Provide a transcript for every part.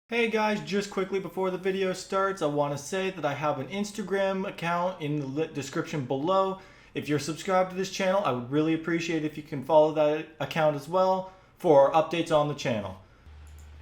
Hey guys, just quickly before the video starts, I want to say that I have an Instagram account in the description below. If you're subscribed to this channel, I would really appreciate if you can follow that account as well for updates on the channel.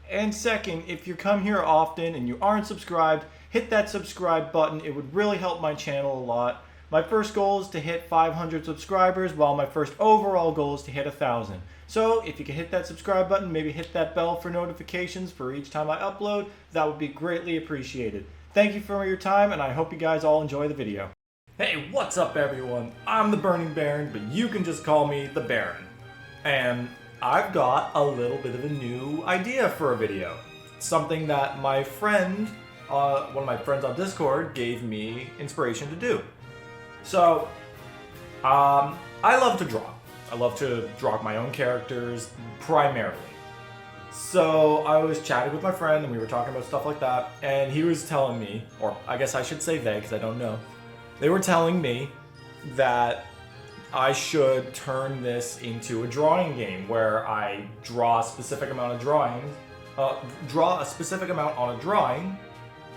And second, if you come here often and you aren't subscribed, hit that subscribe button. It would really help my channel a lot. My first goal is to hit 500 subscribers, while my first overall goal is to hit 1,000. So if you can hit that subscribe button, maybe hit that bell for notifications for each time I upload, that would be greatly appreciated. Thank you for your time, and I hope you guys all enjoy the video. Hey, what's up everyone? I'm the Burning Baron, but you can just call me the Baron. And I've got a little bit of a new idea for a video. Something that my friend, one of my friends on Discord, gave me inspiration to do. So, I love to draw. I love to draw my own characters, primarily. So, I was chatting with my friend, and we were talking about stuff like that, and he was telling me, or I guess I should say they, because I don't know. They were telling me that I should turn this into a drawing game, where I draw a specific amount of drawings, draw a specific amount on a drawing,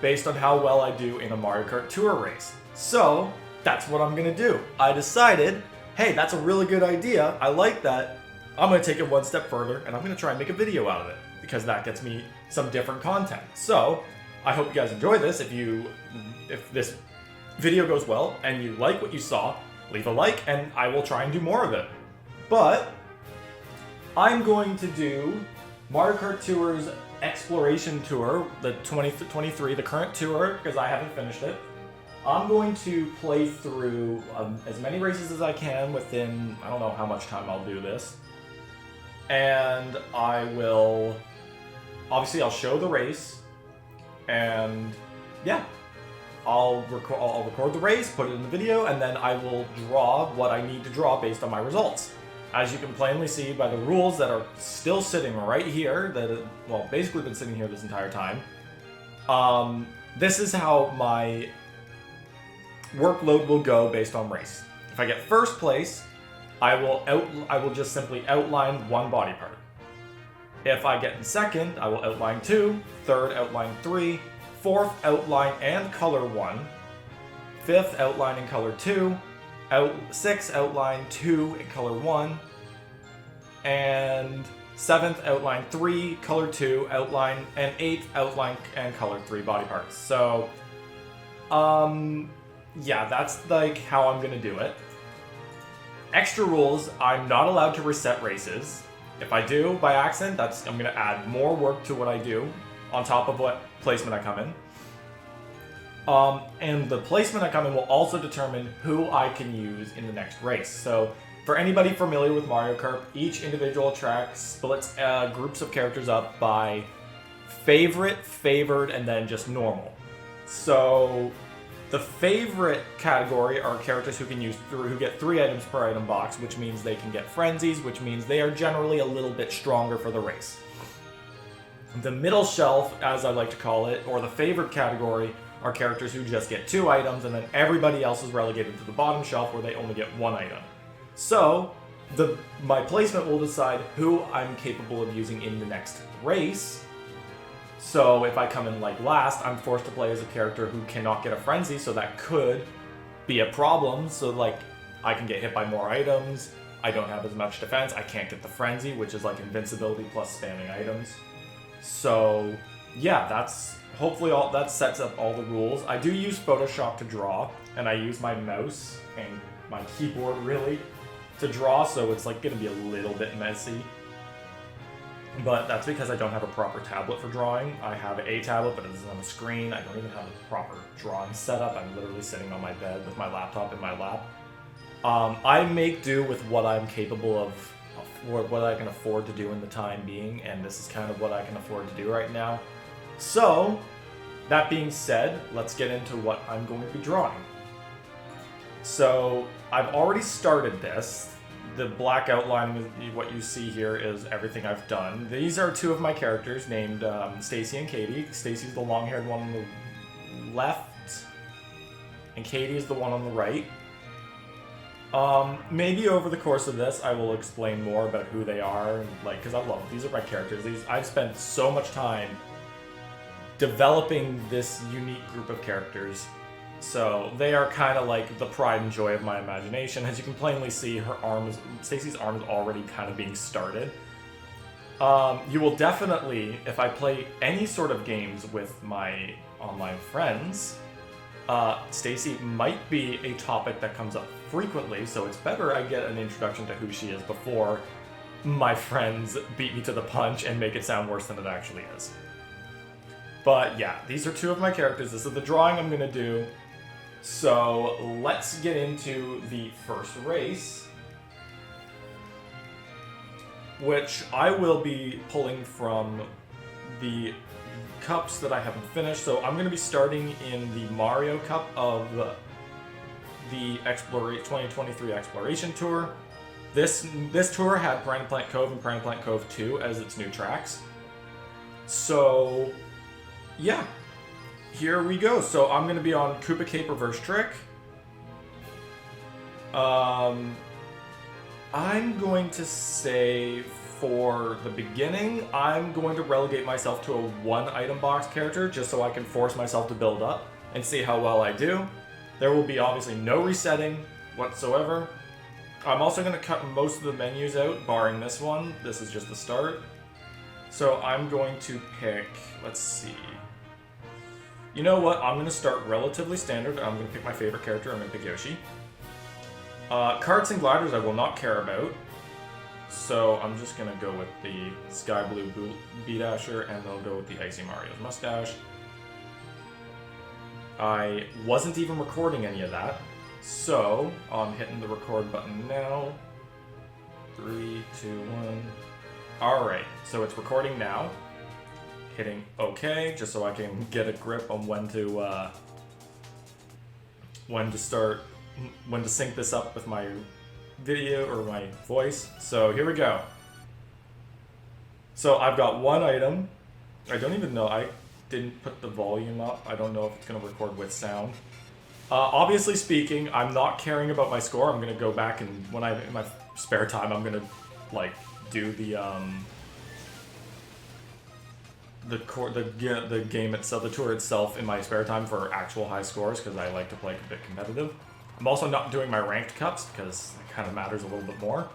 based on how well I do in a Mario Kart Tour race. So, that's what I'm gonna do. I decided, hey, that's a really good idea. I like that. I'm gonna take it one step further, and I'm gonna try and make a video out of it, because that gets me some different content. So, I hope you guys enjoy this. If this video goes well, and you like what you saw, leave a like, and I will try and do more of it. But, I'm going to do Mario Kart Tour's Exploration Tour, the 2023, the current tour, because I haven't finished it. I'm going to play through as many races as I can within, I don't know how much time I'll do this. And I will, obviously I'll show the race, and yeah, I'll record the race, put it in the video, and then I will draw what I need to draw based on my results. As you can plainly see by the rules that are still sitting right here, well, basically been sitting here this entire time, this is how my workload will go based on race. If I get first place, I will just simply outline one body part. If I get in second, I will outline 2, third outline 3, fourth outline and color 1, fifth outline and color 2, sixth outline 2 and color 1, and seventh outline 3, color 2, outline, and eighth outline and color 3 body parts. So, yeah, that's like how I'm gonna do it. Extra rules, I'm not allowed to reset races. If I do by accident, I'm gonna add more work to what I do on top of what placement I come in. And the placement I come in will also determine who I can use in the next race. So for anybody familiar with Mario Kart, each individual track splits groups of characters up by favorite, favored, and then just normal. So the favorite category are characters who get 3 items per item box, which means they can get frenzies, which means they are generally a little bit stronger for the race. The middle shelf, as I like to call it, or the favored category, are characters who just get 2 items, and then everybody else is relegated to the bottom shelf where they only get 1 item. So, my placement will decide who I'm capable of using in the next race. So if I come in like last, I'm forced to play as a character who cannot get a frenzy, so that could be a problem. So like, I can get hit by more items, I don't have as much defense, I can't get the frenzy, which is like invincibility plus spamming items. So yeah, hopefully that sets up all the rules. I do use Photoshop to draw, and I use my mouse and my keyboard really to draw, so it's like gonna be a little bit messy. But that's because I don't have a proper tablet for drawing. I have a tablet, but it doesn't have a screen. I don't even have a proper drawing setup. I'm literally sitting on my bed with my laptop in my lap. I make do with what I'm capable of, what I can afford to do in the time being, and this is kind of what I can afford to do right now. So, that being said, let's get into what I'm going to be drawing. So, I've already started this. The black outline, what you see here, is everything I've done. These are 2 of my characters named Stacy and Katie. Stacy's the long-haired one on the left, and Katie is the one on the right. Maybe over the course of this, I will explain more about who they are, and because I love these are my characters. I've spent so much time developing this unique group of characters. So they are kind of like the pride and joy of my imagination. As you can plainly see, Stacy's arm is already kind of being started. You will definitely, if I play any sort of games with my online friends, Stacy might be a topic that comes up frequently, so it's better I get an introduction to who she is before my friends beat me to the punch and make it sound worse than it actually is. But yeah, these are two of my characters. This is the drawing I'm gonna do. So let's get into the first race, which I will be pulling from the cups that I haven't finished. So I'm going to be starting in the Mario Cup of the 2023 Exploration Tour. This tour had Piranha Plant Cove and Piranha Plant Cove 2 as its new tracks. So yeah, here we go. So I'm going to be on Koopa Cape Reverse Trick. I'm going to say for the beginning, I'm going to relegate myself to a 1 item box character just so I can force myself to build up and see how well I do. There will be obviously no resetting whatsoever. I'm also going to cut most of the menus out, barring this one. This is just the start. So I'm going to pick, let's see. You know what? I'm going to start relatively standard. I'm going to pick my favorite character. I'm going to pick Yoshi. Carts and gliders I will not care about. So I'm just going to go with the Sky Blue B-Dasher, and then I'll go with the Icy Mario's mustache. I wasn't even recording any of that. So I'm hitting the record button now. 3, 2, 1. Alright, so it's recording now. Hitting OK, just so I can get a grip on when to sync this up with my video or my voice. So here we go. So I've got 1 item. I don't even know. I didn't put the volume up. I don't know if it's going to record with sound. Obviously speaking, I'm not caring about my score. I'm going to go back and when in my spare time, I'm going to like do the game itself, the tour itself in my spare time for actual high scores because I like to play a bit competitive. I'm also not doing my ranked cups because it kind of matters a little bit more.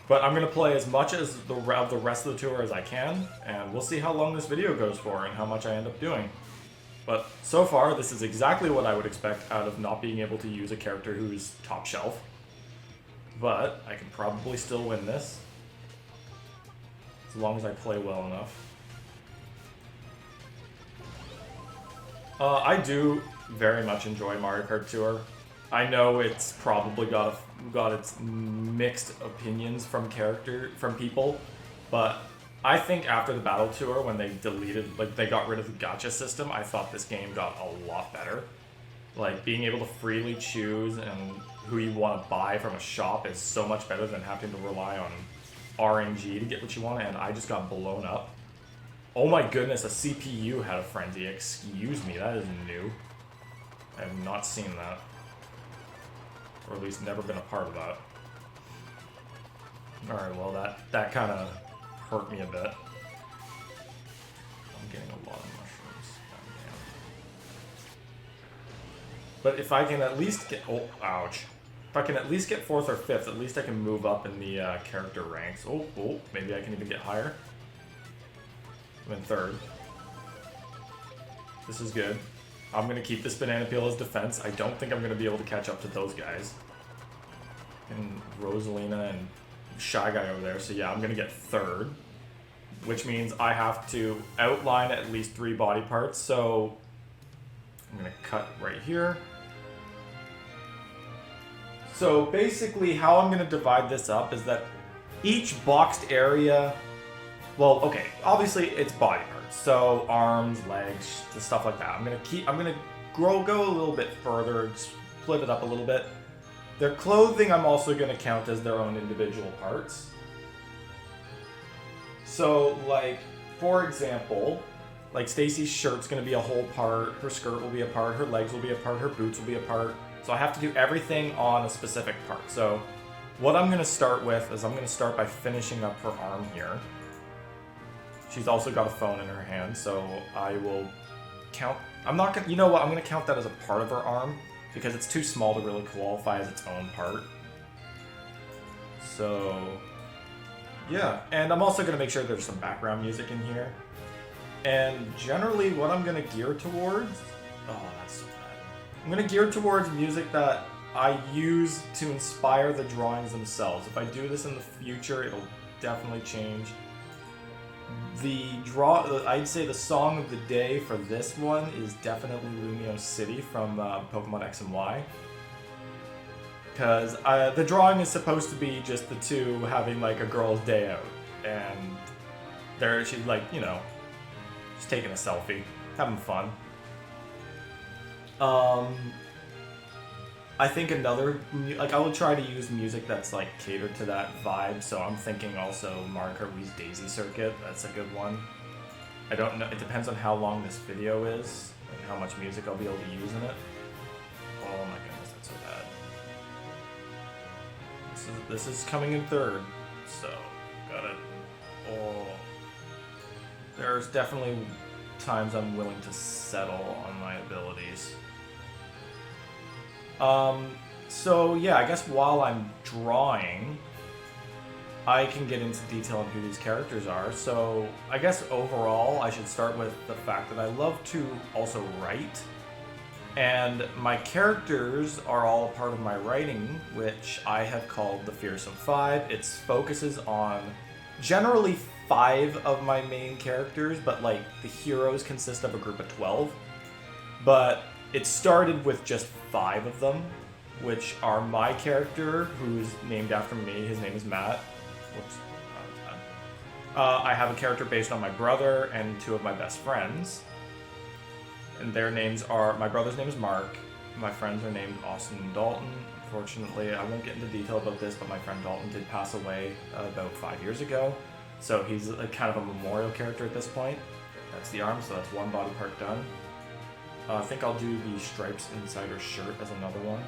But I'm going to play as much as the rest of the tour as I can, and we'll see how long this video goes for and how much I end up doing. But so far, this is exactly what I would expect out of not being able to use a character who's top shelf. But I can probably still win this, as long as I play well enough. I do very much enjoy Mario Kart Tour. I know it's probably got its mixed opinions from people, but I think after the Battle Tour, when they they got rid of the gacha system, I thought this game got a lot better. Like, being able to freely choose and who you want to buy from a shop is so much better than having to rely on RNG to get what you want, and I just got blown up. Oh my goodness, a CPU had a frenzy. Excuse me, that is new. I have not seen that. Or at least never been a part of that. Alright, well that kind of hurt me a bit. I'm getting a lot of mushrooms. But if I can at least get... Oh, ouch. If I can at least get 4th or 5th, at least I can move up in the character ranks. Oh, maybe I can even get higher. I'm in 3rd. This is good. I'm going to keep this banana peel as defense. I don't think I'm going to be able to catch up to those guys. And Rosalina and Shy Guy over there. So yeah, I'm going to get 3rd. Which means I have to outline at least 3 body parts. So I'm going to cut right here. So basically how I'm going to divide this up is that each boxed area... Well, okay, obviously it's body parts. So arms, legs, stuff like that. I'm gonna go a little bit further, split it up a little bit. Their clothing I'm also gonna count as their own individual parts. So, like, for example, like Stacy's shirt's gonna be a whole part, her skirt will be a part, her legs will be a part, her boots will be a part. So I have to do everything on a specific part. So what I'm gonna start with is I'm gonna start by finishing up her arm here. She's also got a phone in her hand, so I will count... I'm not gonna... You know what? I'm gonna count that as a part of her arm, because it's too small to really qualify as its own part. So... yeah, and I'm also gonna make sure there's some background music in here. And generally, what I'm gonna gear towards... oh, that's so bad. I'm gonna gear towards music that I use to inspire the drawings themselves. If I do this in the future, it'll definitely change. I'd say the song of the day for this one is definitely Lumiose City from Pokemon X and Y. Because the drawing is supposed to be just the two having like a girl's day out. And she's like, you know, just taking a selfie, having fun. I think I will try to use music that's like catered to that vibe, so I'm thinking also Mario Kart Wii's Daisy Circuit, that's a good one. I don't know, it depends on how long this video is, and how much music I'll be able to use in it. Oh my goodness, that's so bad. This is coming in third, so got it. Oh, there's definitely times I'm willing to settle on my abilities. So yeah, I guess while I'm drawing, I can get into detail on who these characters are. So I guess overall, I should start with the fact that I love to also write. And my characters are all a part of my writing, which I have called the Fearsome Five. It focuses on generally 5 of my main characters, but like the heroes consist of a group of 12. But it started with just 5 of them, which are my character, who's named after me. His name is Matt. Whoops. I have a character based on my brother and 2 of my best friends. And their names are, my brother's name is Mark. My friends are named Austin and Dalton. Unfortunately, I won't get into detail about this, but my friend Dalton did pass away about 5 years ago. So he's kind of a memorial character at this point. That's the arm, so that's one body part done. I think I'll do the stripes inside her shirt as another one.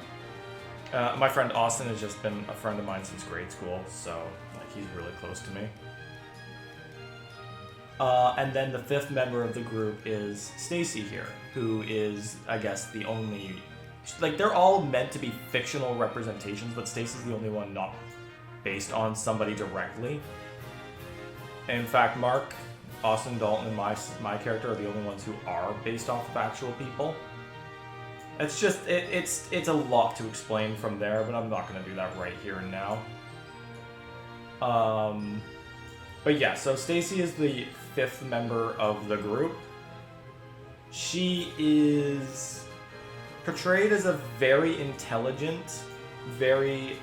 My friend Austin has just been a friend of mine since grade school, so like he's really close to me. And then the 5th member of the group is Stacy here, who is, I guess, the only... like, they're all meant to be fictional representations, but Stacy's the only one not based on somebody directly. In fact, Mark, Austin, Dalton, and my character are the only ones who are based off of actual people. It's just, it's a lot to explain from there, but I'm not going to do that right here and now. But yeah, so Stacy is the 5th member of the group. She is portrayed as a very intelligent, very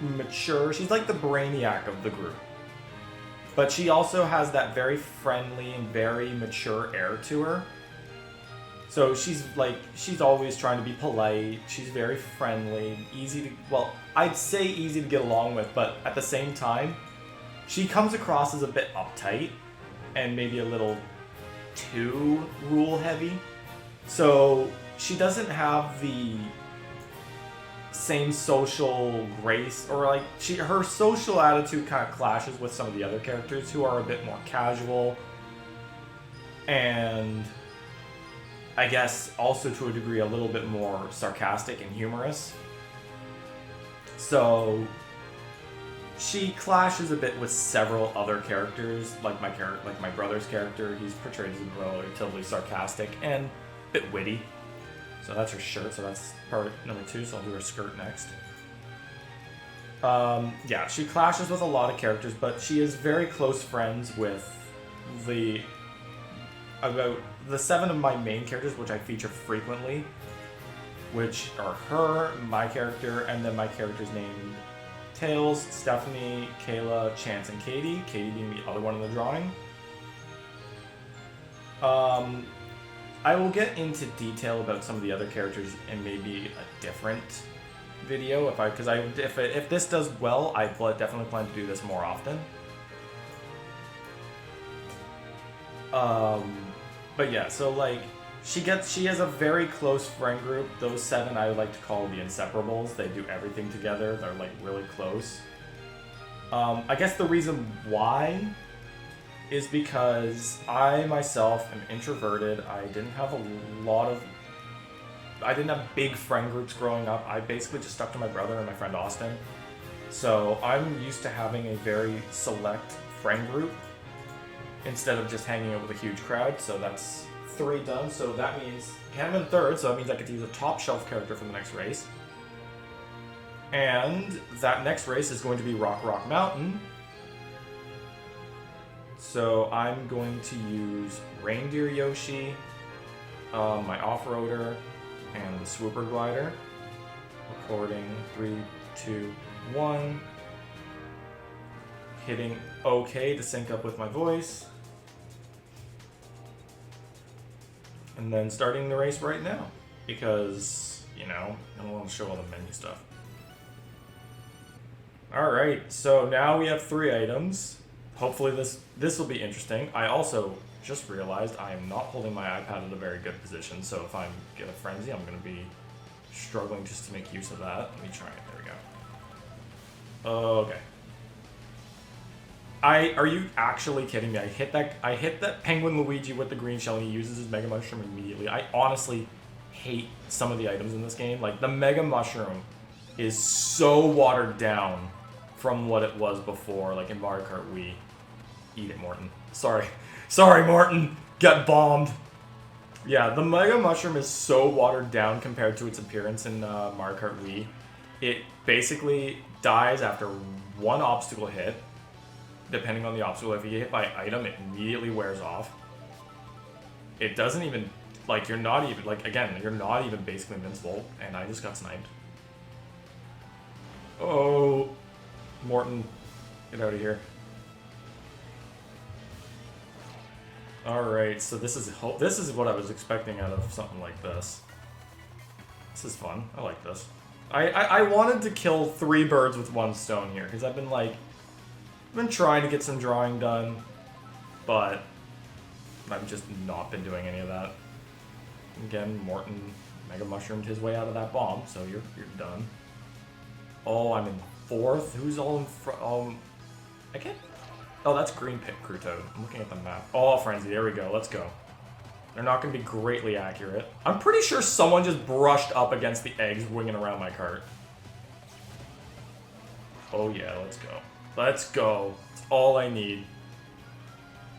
mature. She's like the brainiac of the group. But she also has that very friendly and very mature air to her. So she's always trying to be polite. She's very friendly, I'd say easy to get along with, but at the same time, she comes across as a bit uptight and maybe a little too rule heavy. So she doesn't have the same social grace, or like her social attitude kind of clashes with some of the other characters who are a bit more casual, and I guess also to a degree a little bit more sarcastic and humorous. So she clashes a bit with several other characters, like my brother's character. He's portrayed as relatively sarcastic and a bit witty. So that's her shirt, so that's part number 2, so I'll do her skirt next. Yeah, she clashes with a lot of characters, but she is very close friends with about the 7 of my main characters, which I feature frequently, which are her, my character, and then my characters named Tails, Stephanie, Kayla, Chance, and Katie. Katie being the other one in the drawing. I will get into detail about some of the other characters in maybe a different video if this does well, I definitely plan to do this more often. But yeah, so like she has a very close friend group. Those 7 I would like to call the Inseparables. They do everything together. They're like really close. I guess the reason why is because I myself am introverted. I didn't have big friend groups growing up. I basically just stuck to my brother and my friend Austin. So I'm used to having a very select friend group instead of just hanging out with a huge crowd. So that's 3 done. So that means I'm in 3rd, so that means I get to use a top shelf character for the next race. And that next race is going to be Rock Mountain. So I'm going to use Reindeer Yoshi, my off-roader, and the Swooper Glider. Recording 3, 2, 1. Hitting OK to sync up with my voice. And then starting the race right now. Because, you know, I don't want to show all the menu stuff. Alright, so now we have 3 items. Hopefully this will be interesting. I also just realized I am not holding my iPad in a very good position, so if I get a frenzy, I'm going to be struggling just to make use of that. Let me try it. There we go. Okay. Are you actually kidding me? I hit that Penguin Luigi with the green shell and he uses his Mega Mushroom immediately. I honestly hate some of the items in this game. Like, the Mega Mushroom is so watered down from what it was before, like in Mario Kart Wii. Eat it, Morton. Sorry, Morton. Get bombed. Yeah, the Mega Mushroom is so watered down compared to its appearance in Mario Kart Wii. It basically dies after 1 obstacle hit. Depending on the obstacle, if you get hit by an item, it immediately wears off. It doesn't even, like, you're not even basically invincible, and I just got sniped. Oh, Morton, get out of here. Alright, so this is what I was expecting out of something like this. This is fun. I like this. I wanted to kill 3 birds with 1 stone here, because I've been trying to get some drawing done, but I've just not been doing any of that. Again, Morton Mega Mushroomed his way out of that bomb, so you're done. Oh, I'm in 4th. Who's all in front? I can't. Oh, that's Green Pit Crew Toad. I'm looking at the map. Oh, Frenzy. There we go. Let's go. They're not going to be greatly accurate. I'm pretty sure someone just brushed up against the eggs winging around my cart. Oh, yeah. Let's go. Let's go. That's all I need.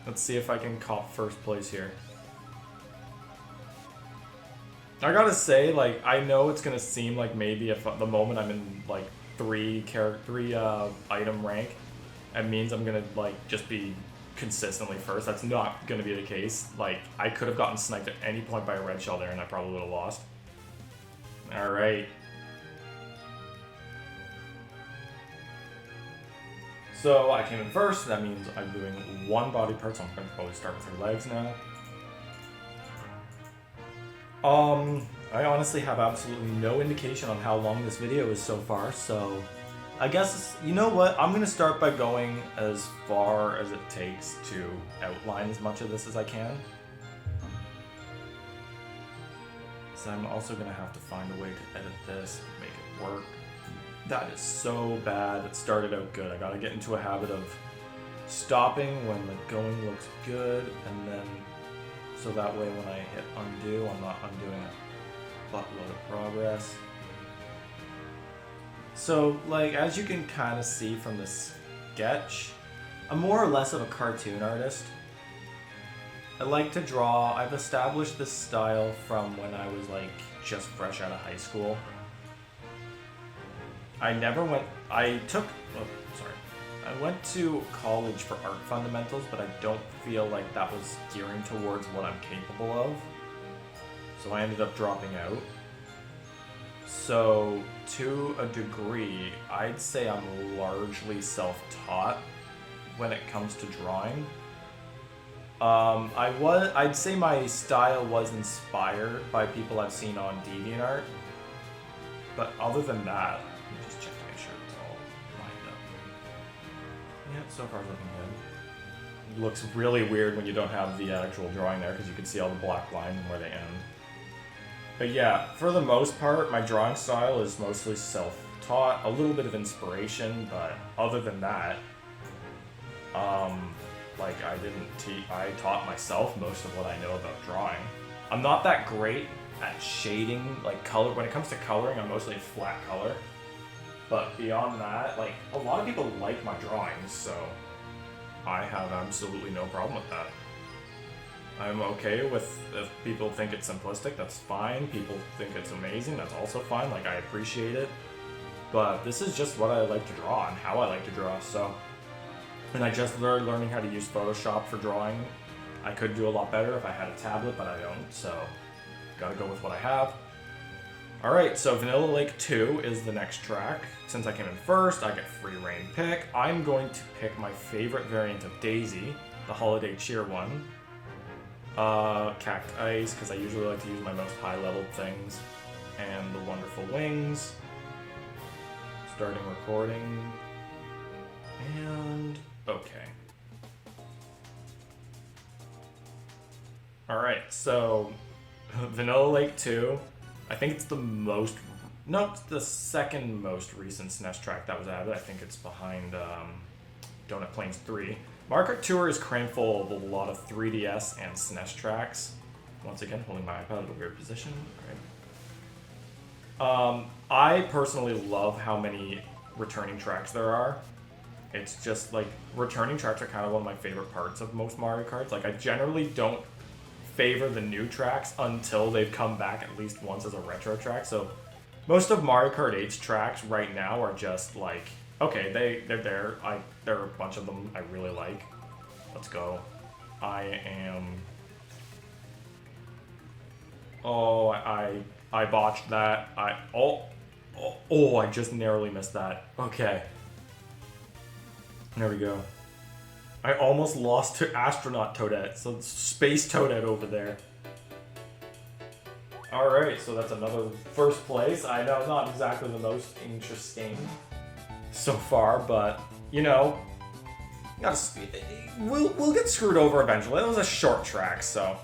Let's see if I can cop 1st place here. I gotta say, like, I know it's gonna seem like maybe if the moment I'm in, like, 3 item rank, it means I'm gonna, like, just be consistently 1st. That's not gonna be the case. Like, I could have gotten sniped at any point by a red shell there and I probably would have lost. Alright. So I came in 1st, that means I'm doing 1 body part, so I'm gonna probably start with her legs now. I honestly have absolutely no indication on how long this video is so far, so I guess, you know what, I'm gonna start by going as far as it takes to outline as much of this as I can. So I'm also gonna have to find a way to edit this, make it work. That is so bad. It started out good. I gotta get into a habit of stopping when the going looks good, and then so that way when I hit undo, I'm not undoing a buttload of progress. So, like, as you can kind of see from the sketch, I'm more or less of a cartoon artist. I like to draw. I've established this style from when I was, like, just fresh out of high school. I went to college for art fundamentals, but I don't feel like that was gearing towards what I'm capable of. So I ended up dropping out. So, to a degree, I'd say I'm largely self-taught when it comes to drawing. I'd say my style was inspired by people I've seen on DeviantArt. But other than that, let me just check to make sure it's all lined up. Yeah, so far it's looking good. It looks really weird when you don't have the actual drawing there because you can see all the black lines and where they end. But yeah, for the most part, my drawing style is mostly self-taught, a little bit of inspiration, but other than that, like, Like, I taught myself most of what I know about drawing. I'm not that great at shading, like color. When it comes to coloring, I'm mostly a flat color. But beyond that, like, a lot of people like my drawings, so I have absolutely no problem with that. I'm okay with if people think it's simplistic, that's fine. People think it's amazing, that's also fine. Like, I appreciate it. But this is just what I like to draw and how I like to draw, so. And I just started learning how to use Photoshop for drawing. I could do a lot better if I had a tablet, but I don't, so gotta go with what I have. Alright, so Vanilla Lake 2 is the next track. Since I came in first, I get free reign pick. I'm going to pick my favorite variant of Daisy, the Holiday Cheer one. Cacti Ice, because I usually like to use my most high-leveled things. And the Wonderful Wings. Starting recording. And okay. Alright, so Vanilla Lake 2. I think it's the most, no, it's the second most recent SNES track that was added. I think it's behind Donut Plains 3. Mario Kart Tour is crammed full of a lot of 3DS and SNES tracks. Once again, holding my iPad at a weird position. Right. I personally love how many returning tracks there are. It's just like, returning tracks are kind of one of my favorite parts of most Mario Karts. Like, I generally don't favor the new tracks until they've come back at least once as a retro track. So most of Mario Kart 8's tracks right now are just like, okay, they're there. There are a bunch of them I really like. Let's go. I am... Oh, I botched that. Oh, I just narrowly missed that. Okay. There we go. I almost lost to Astronaut Toadette, so it's Space Toadette over there. Alright, so that's another first place. I know, not exactly the most interesting so far, but, you know, we'll get screwed over eventually. It was a short track, so.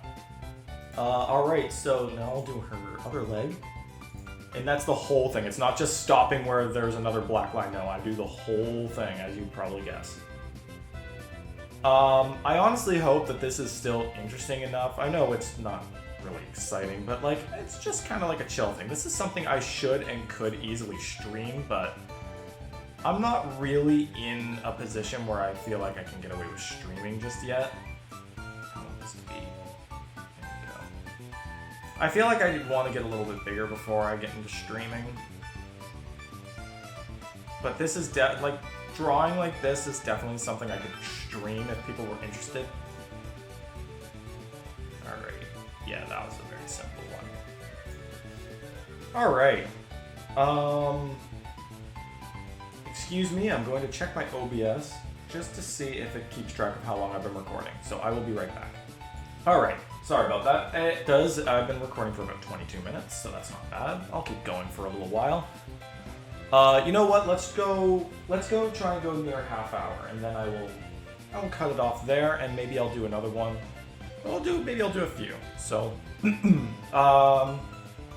Alright, so now I'll do her other leg. And that's the whole thing. It's not just stopping where there's another black line. No, I do the whole thing, as you probably guessed. I honestly hope that this is still interesting enough. I know it's not really exciting, but like, it's just kind of like a chill thing. This is something I should and could easily stream, but I'm not really in a position where I feel like I can get away with streaming just yet. I want this to be... There we go. I feel like I want to get a little bit bigger before I get into streaming. But this is like, drawing like this is definitely something I could stream if people were interested. Alright. Yeah, that was a very simple one. Alright. Excuse me, I'm going to check my OBS just to see if it keeps track of how long I've been recording. So I will be right back. Alright, sorry about that. It does, I've been recording for about 22 minutes, so that's not bad. I'll keep going for a little while. You know what? Let's go try and go near half hour, and then I'll cut it off there, and maybe I'll do another one. Maybe I'll do a few. So,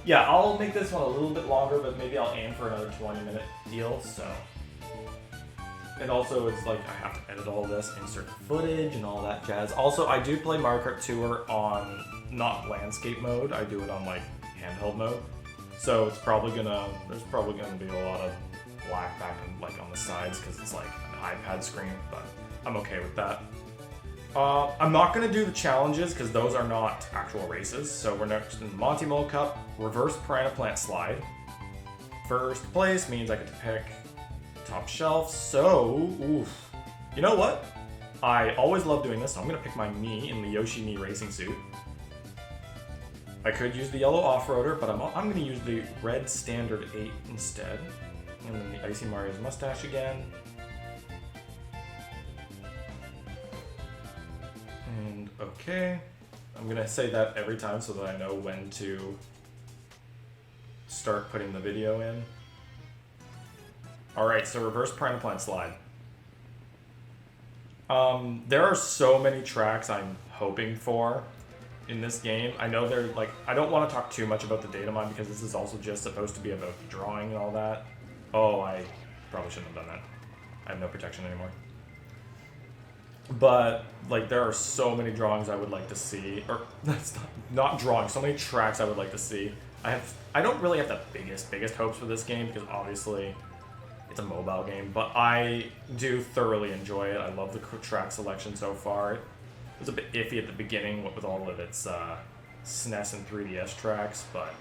yeah, I'll make this one a little bit longer, but maybe I'll aim for another 20-minute deal. So, and also it's like I have to edit all this, insert footage, and all that jazz. Also, I do play Mario Kart Tour on not landscape mode. I do it on like handheld mode. So it's there's probably gonna be a lot of black back and like on the sides because it's like an iPad screen, but I'm okay with that. I'm not gonna do the challenges because those are not actual races. So we're next in the Monty Mole Cup, reverse Piranha Plant Slide. First place means I get to pick top shelf. So, oof. You know what? I always love doing this, so I'm gonna pick my Mii in the Yoshi Mii racing suit. I could use the yellow off-roader, but I'm going to use the red standard 8 instead. And then the Icy Mario's mustache again. And okay. I'm going to say that every time so that I know when to start putting the video in. Alright, so reverse Piranha Plant Slide. There are so many tracks I'm hoping for in this game. I know they're like, I don't want to talk too much about the data mine because this is also just supposed to be about the drawing and all that. Oh, I probably shouldn't have done that. I have no protection anymore. But like there are so many drawings I would like to see, or that's not drawings, so many tracks I would like to see. I don't really have the biggest hopes for this game because obviously it's a mobile game, but I do thoroughly enjoy it. I love the track selection so far. It was a bit iffy at the beginning with all of its SNES and 3DS tracks, but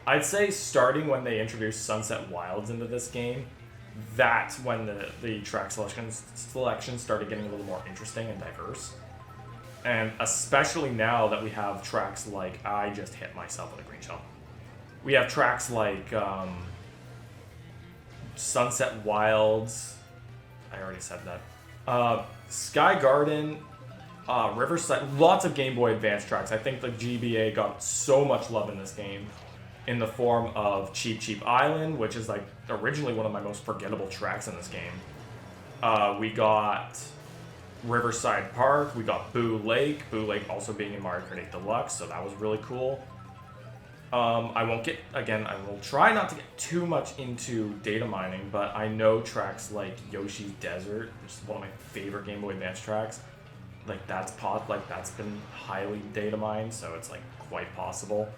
I'd say starting when they introduced Sunset Wilds into this game, that's when the track selection started getting a little more interesting and diverse. And especially now that we have tracks like, I just hit myself with a green shell. We have tracks like Sunset Wilds, I already said that, Sky Garden, Riverside, lots of Game Boy Advance tracks. I think the GBA got so much love in this game in the form of Cheep Cheep Island, which is like originally one of my most forgettable tracks in this game. We got Riverside Park, we got Boo Lake also being in Mario Kart 8 Deluxe, so that was really cool. I will try not to get too much into data mining, but I know tracks like Yoshi's Desert, which is one of my favorite Game Boy Advance tracks. Like that's been highly data mined, so it's like quite possible.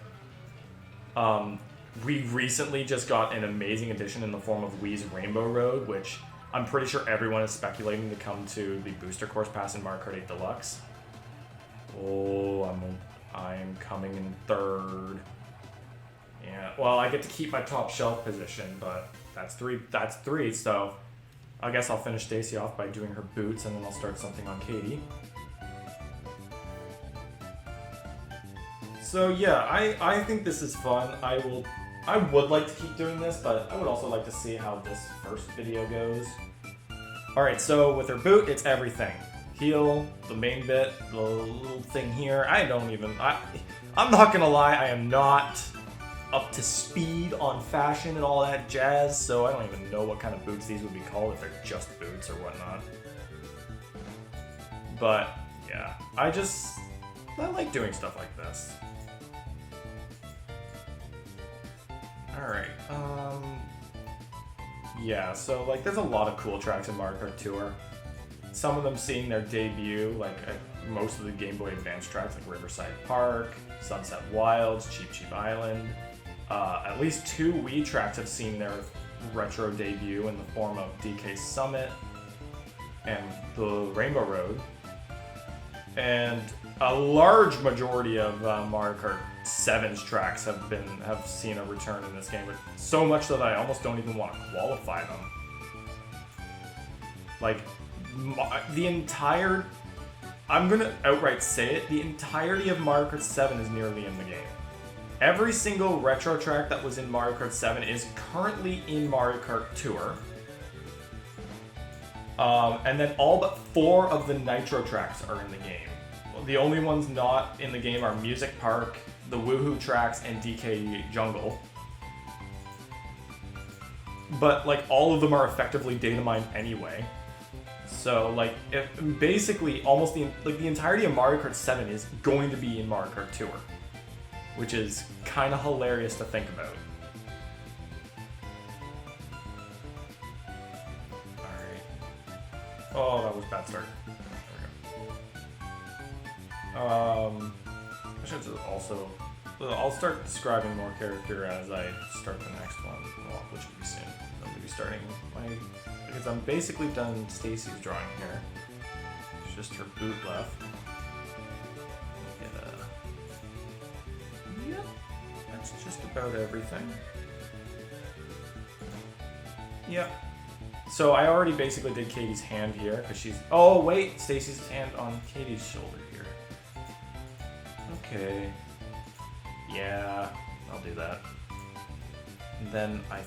We recently just got an amazing addition in the form of Wii's Rainbow Road, which I'm pretty sure everyone is speculating to come to the booster course pass in Mario Kart 8 Deluxe. Oh, I'm coming in third. Yeah, well, I get to keep my top shelf position, but that's three, so I guess I'll finish Stacy off by doing her boots, and then I'll start something on Katie. So yeah, I think this is fun. I would like to keep doing this, but I would also like to see how this first video goes. Alright, so with her boot, it's everything. Heel, the main bit, the little thing here. I'm not gonna lie, I am not up to speed on fashion and all that jazz, so I don't even know what kind of boots these would be called, if they're just boots or whatnot. But yeah, I like doing stuff like this. Alright, yeah, so like there's a lot of cool tracks in Mario Kart Tour. Some of them seeing their debut, like most of the Game Boy Advance tracks, like Riverside Park, Sunset Wilds, Cheep Cheep Island. At least 2 Wii tracks have seen their retro debut in the form of DK Summit and the Rainbow Road. And a large majority of Mario Kart 7's tracks have seen a return in this game, but so much that I almost don't even want to qualify them. Like, I'm gonna outright say it, the entirety of Mario Kart 7 is nearly in the game. Every single retro track that was in Mario Kart 7 is currently in Mario Kart Tour. And then all but 4 of the Nitro tracks are in the game. The only ones not in the game are Music Park, the Woohoo tracks, and DK Jungle. But like all of them are effectively data mined anyway. So like basically almost the entirety of Mario Kart 7 is going to be in Mario Kart Tour, which is kind of hilarious to think about. Alright. Oh, that was a bad start. I should also... I'll start describing more character as I start the next one, well, which will be soon. I'm going to be starting because I'm basically done Stacy's drawing here. It's just her boot left. Yep, that's just about everything. Yep. So I already basically did Katie's hand here, because she's... Oh, wait! Stacy's hand on Katie's shoulder here. Okay. Yeah, I'll do that. And then I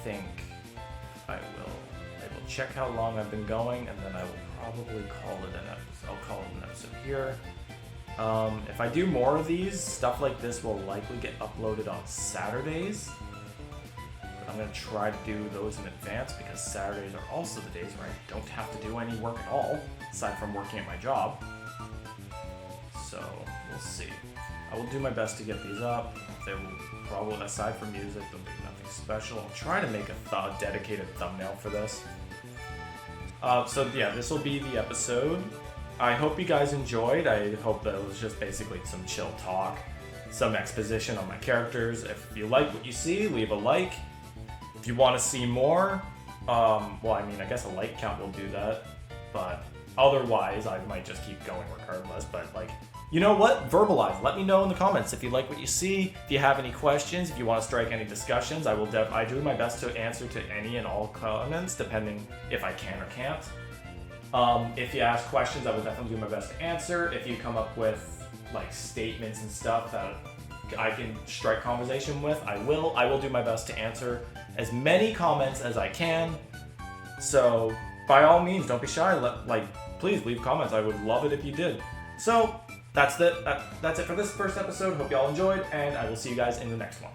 think I will check how long I've been going, and then I will probably call it an episode. I'll call it an episode here. If I do more of these, stuff like this will likely get uploaded on Saturdays. But I'm going to try to do those in advance, because Saturdays are also the days where I don't have to do any work at all, aside from working at my job. So, we'll see. I will do my best to get these up. There will probably, aside from music, there'll be nothing special. I'll try to make a dedicated thumbnail for this. So yeah, this will be the episode. I hope you guys enjoyed. I hope that it was just basically some chill talk, some exposition on my characters. If you like what you see, leave a like. If you want to see more, well, I mean, I guess a like count will do that, but otherwise, I might just keep going regardless. But like, you know what? Verbalize. Let me know in the comments if you like what you see. If you have any questions, if you want to strike any discussions, I do my best to answer to any and all comments, depending if I can or can't. If you ask questions, I will definitely do my best to answer. If you come up with like statements and stuff that I can strike conversation with, I will. I will do my best to answer as many comments as I can. So by all means, don't be shy. Please leave comments. I would love it if you did. So that's it for this first episode. Hope y'all enjoyed, and I will see you guys in the next one.